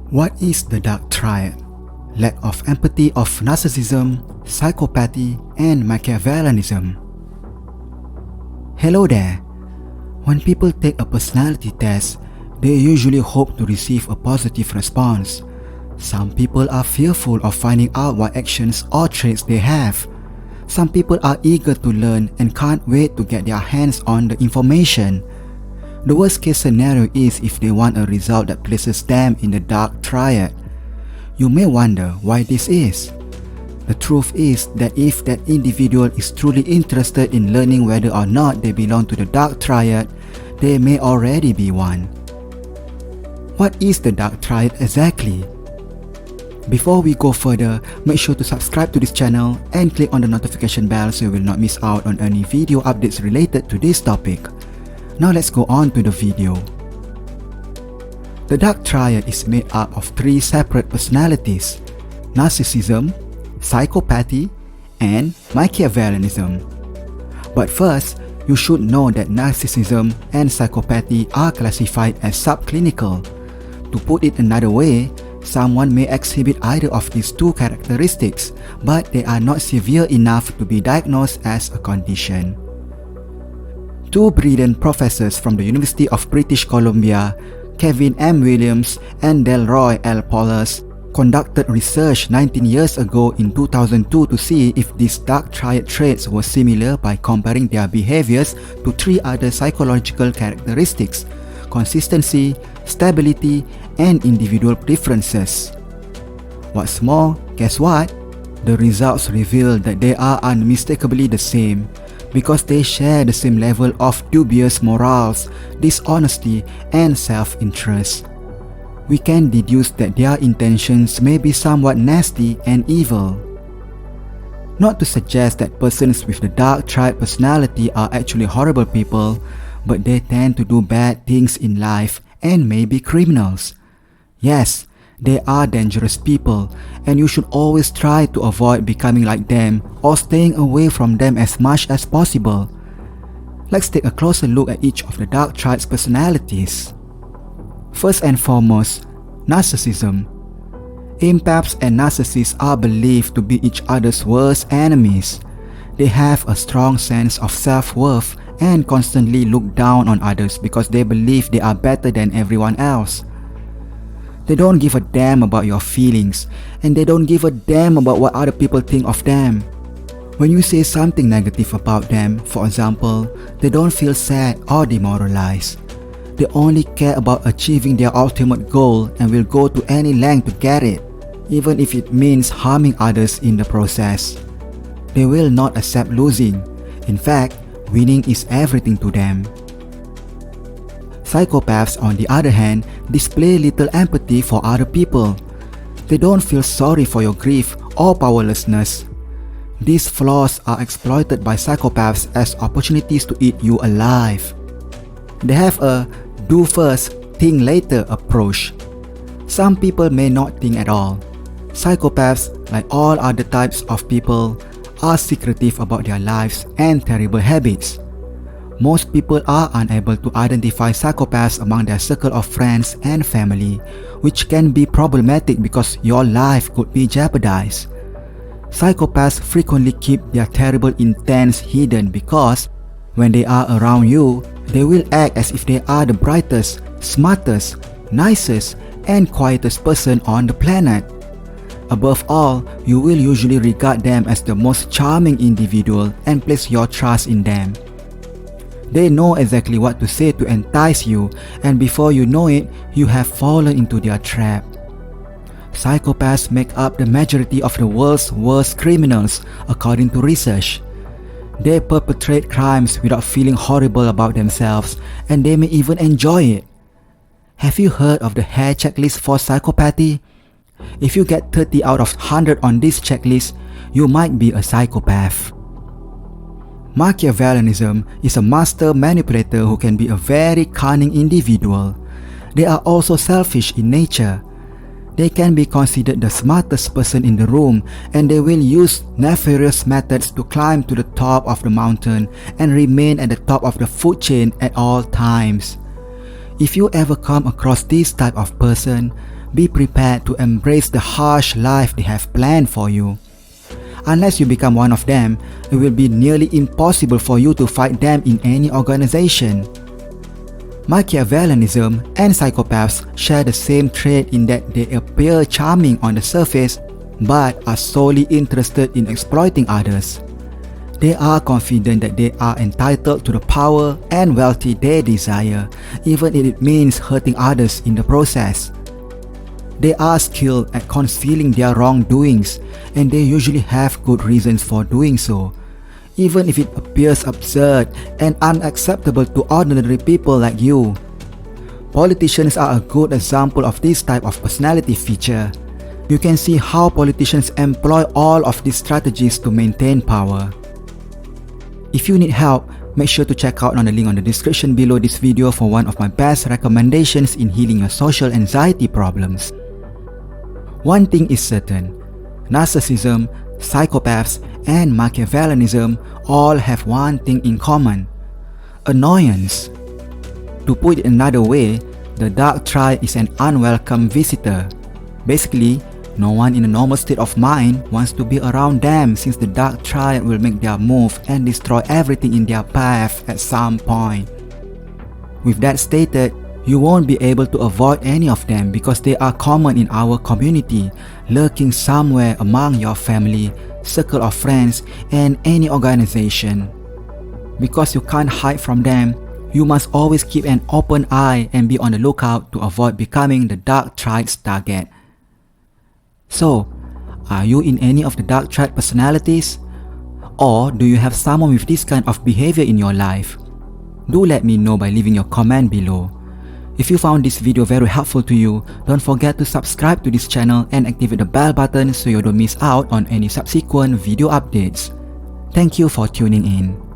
What is the Dark Triad? Lack of empathy of narcissism, psychopathy, and Machiavellianism. Hello there. When people take a personality test, they usually hope to receive a positive response. Some people are fearful of finding out what actions or traits they have. Some people are eager to learn and can't wait to get their hands on the information. The worst case scenario is if they want a result that places them in the Dark Triad. You may wonder why this is. The truth is that if that individual is truly interested in learning whether or not they belong to the Dark Triad, they may already be one. What is the Dark Triad exactly? Before we go further, make sure to subscribe to this channel and click on the notification bell so you will not miss out on any video updates related to this topic. Now let's go on to the video. The Dark Triad is made up of three separate personalities: narcissism, psychopathy, and Machiavellianism. But first, you should know that narcissism and psychopathy are classified as subclinical. To put it another way, someone may exhibit either of these two characteristics, but they are not severe enough to be diagnosed as a condition. Two brilliant professors from the University of British Columbia, Kevin M. Williams and Delroy L. Paulus, conducted research 19 years ago in 2002 to see if these Dark Triad traits were similar by comparing their behaviors to three other psychological characteristics: consistency, stability, and individual preferences. What's more, guess what? The results reveal that they are unmistakably the same, because they share the same level of dubious morals, dishonesty, and self-interest. We can deduce that their intentions may be somewhat nasty and evil. Not to suggest that persons with the Dark Triad personality are actually horrible people, but they tend to do bad things in life and may be criminals. Yes, they are dangerous people, and you should always try to avoid becoming like them or staying away from them as much as possible. Let's take a closer look at each of the Dark Triad's personalities. First and foremost, narcissism. Empaths and narcissists are believed to be each other's worst enemies. They have a strong sense of self-worth and constantly look down on others because they believe they are better than everyone else. They don't give a damn about your feelings, and they don't give a damn about what other people think of them. When you say something negative about them, for example, they don't feel sad or demoralized. They only care about achieving their ultimate goal and will go to any length to get it, even if it means harming others in the process. They will not accept losing. In fact, winning is everything to them. Psychopaths, on the other hand, display little empathy for other people. They don't feel sorry for your grief or powerlessness. These flaws are exploited by psychopaths as opportunities to eat you alive. They have a do first, think later approach. Some people may not think at all. Psychopaths, like all other types of people, are secretive about their lives and terrible habits. Most people are unable to identify psychopaths among their circle of friends and family, which can be problematic because your life could be jeopardized. Psychopaths frequently keep their terrible intents hidden because, when they are around you, they will act as if they are the brightest, smartest, nicest, and quietest person on the planet. Above all, you will usually regard them as the most charming individual and place your trust in them. They know exactly what to say to entice you, and before you know it, you have fallen into their trap. Psychopaths make up the majority of the world's worst criminals, according to research. They perpetrate crimes without feeling horrible about themselves, and they may even enjoy it. Have you heard of the hair checklist for psychopathy? If you get 30 out of 100 on this checklist, you might be a psychopath. Machiavellianism is a master manipulator who can be a very cunning individual. They are also selfish in nature. They can be considered the smartest person in the room, and they will use nefarious methods to climb to the top of the mountain and remain at the top of the food chain at all times. If you ever come across this type of person, be prepared to embrace the harsh life they have planned for you. Unless you become one of them, it will be nearly impossible for you to fight them in any organization. Machiavellianism and psychopaths share the same trait in that they appear charming on the surface but are solely interested in exploiting others. They are confident that they are entitled to the power and wealth they desire, even if it means hurting others in the process. They are skilled at concealing their wrongdoings, and they usually have good reasons for doing so, even if it appears absurd and unacceptable to ordinary people like you. Politicians are a good example of this type of personality feature. You can see how politicians employ all of these strategies to maintain power. If you need help, make sure to check out on the link on the description below this video for one of my best recommendations in healing your social anxiety problems. One thing is certain: narcissism, psychopaths, and Machiavellianism all have one thing in common: annoyance. To put it another way, the Dark Triad is an unwelcome visitor. Basically, no one in a normal state of mind wants to be around them, since the Dark Triad will make their move and destroy everything in their path at some point. With that stated, you won't be able to avoid any of them because they are common in our community, lurking somewhere among your family, circle of friends, and any organization. Because you can't hide from them, you must always keep an open eye and be on the lookout to avoid becoming the Dark Triad's target. So, are you in any of the Dark Triad personalities? Or do you have someone with this kind of behavior in your life? Do let me know by leaving your comment below. If you found this video very helpful to you, don't forget to subscribe to this channel and activate the bell button so you don't miss out on any subsequent video updates. Thank you for tuning in.